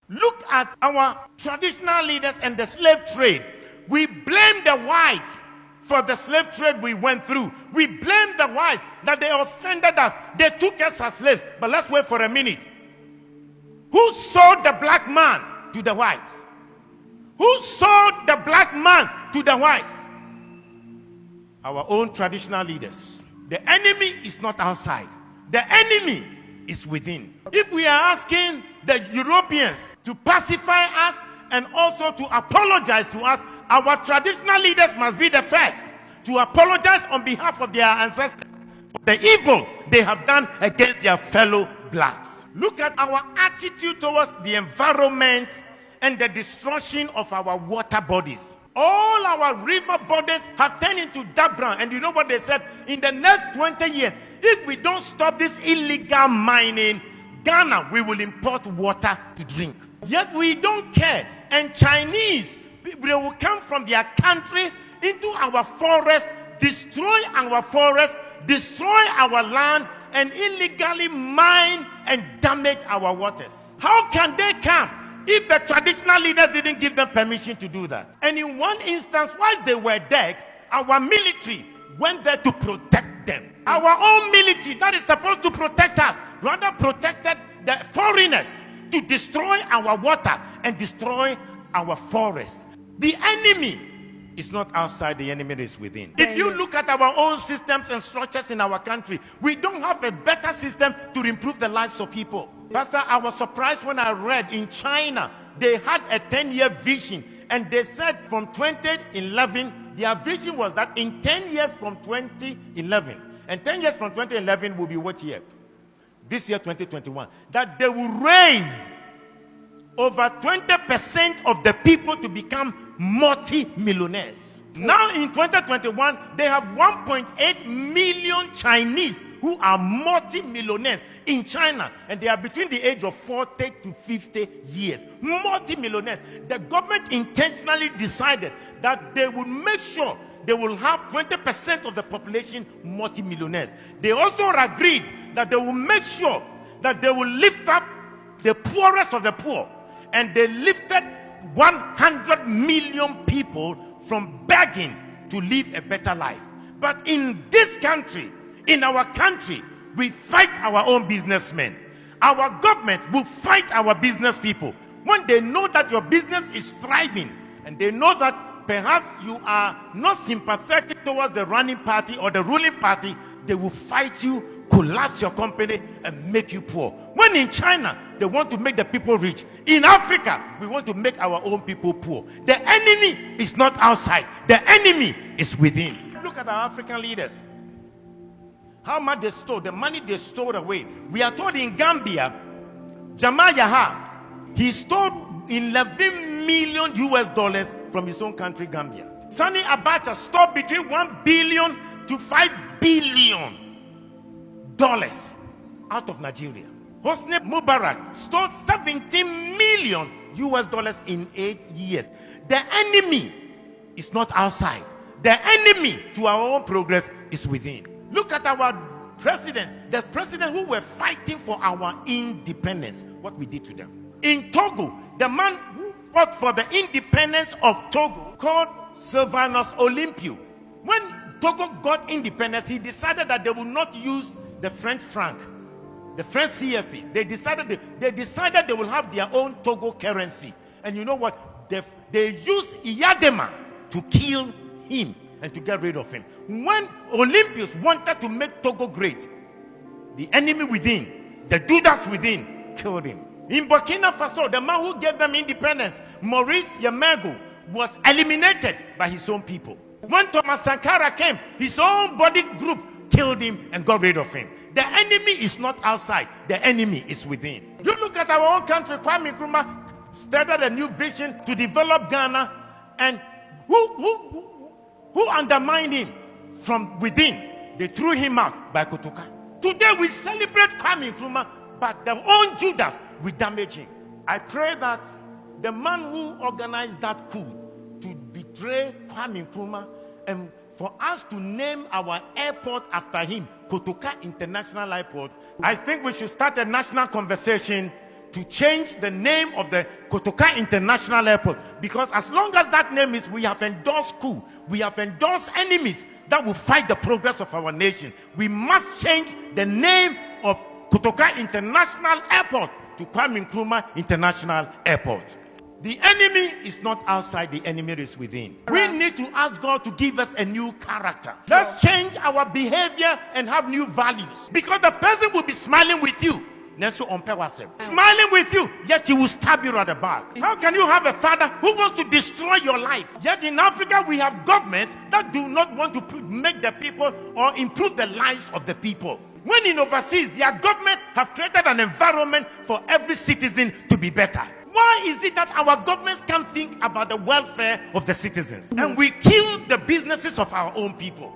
Look at our traditional leaders and the slave trade. We blame the whites for the slave trade we went through. We blame the whites that they offended us. They took us as slaves. But let's wait for a minute. Who sold the black man to the whites? Who sold the black man to the whites? Our own traditional leaders. The enemy is not outside. The enemy is within. If we are asking the Europeans to pacify us and also to apologize to us, our traditional leaders must be the first to apologize on behalf of their ancestors for the evil they have done against their fellow blacks. Look at our attitude towards the environment and the destruction of our water bodies. All our river bodies have turned into dark brown. And you know what they said? In the next 20 years, if we don't stop this illegal mining, Ghana, we will import water to drink. Yet we don't care. And Chinese, they will come from their country into our forest, destroy our forest, destroy our land, and illegally mine and damage our waters. How can they come if the traditional leaders didn't give them permission to do that? And in one instance, whilst they were there, our military went there to protect them. Our own military that is supposed to protect us rather protected the foreigners to destroy our water and destroy our forest. The enemy is not outside, the enemy is within. If you look at our own systems and structures in our country, we don't have a better system to improve the lives of people. Pastor, I was surprised when I read in China, they had a 10-year vision, and they said from 2011, their vision was that in 10 years from 2011, and 10 years from 2011 will be what year? This year, 2021, that they will raise over 20% of the people to become multi-millionaires. Now in 2021, they have 1.8 million Chinese who are multi-millionaires in China, and they are between the age of 40 to 50 years. Multi-millionaires. The government intentionally decided that they will make sure they will have 20% of the population multi-millionaires. They also agreed that they will make sure that they will lift up the poorest of the poor. And they lifted 100 million people from begging to live a better life. But in this country, in our country, we fight our own businessmen. Our government will fight our business people. When they know that your business is thriving, and they know that perhaps you are not sympathetic towards the running party or the ruling party, they will fight you, collapse your company, and make you poor. When in China, they want to make the people rich. In Africa, we want to make our own people poor. The enemy is not outside. The enemy is within. Look at our African leaders. How much they stole, the money they stole away. We are told in Gambia, Jamal Yaha, he stole 11 million US dollars from his own country, Gambia. Sani Abacha stole between 1 billion to 5 billion dollars out of Nigeria. Hosni Mubarak stole 17 million US dollars in 8 years. The enemy is not outside. The enemy to our own progress is within. Look at our presidents, the presidents who were fighting for our independence, what we did to them. In Togo, the man who fought for the independence of Togo, called Sylvanus Olympio, when Togo got independence, he decided that they would not use the French franc, the French CFA. They decided they will have their own Togo currency. And you know what? They used Iyadema to kill him and to get rid of him. When Olympians wanted to make Togo great, the enemy within, the Judas within, killed him. In Burkina Faso, the man who gave them independence, Maurice Yamego, was eliminated by his own people. When Thomas Sankara came, his own body group killed him and got rid of him. The enemy is not outside. The enemy is within. You look at our own country, Kwame Nkrumah started a new vision to develop Ghana, and who undermined him from within? They threw him out by Kotoka. Today we celebrate Kwame Nkrumah, but their own Judas will damage him. I pray that the man who organized that coup to betray Kwame Nkrumah, and for us to name our airport after him, Kotoka International Airport, I think we should start a national conversation to change the name of the Kotoka International Airport, because as long as that name is, we have endorsed coup, we have endorsed enemies that will fight the progress of our nation. We must change the name of Kotoka International Airport to Kwame Nkrumah International Airport. The enemy is not outside, the enemy is within. We need to ask God to give us a new character. Let's change our behavior and have new values, because the person will be smiling with you, smiling with you, yet he will stab you at the back. How can you have a father who wants to destroy your life? Yet in Africa we have governments that do not want to make the people or improve the lives of the people. When in overseas, their governments have created an environment for every citizen to be better. Why is it that our governments can't think about the welfare of the citizens? And we kill the businesses of our own people?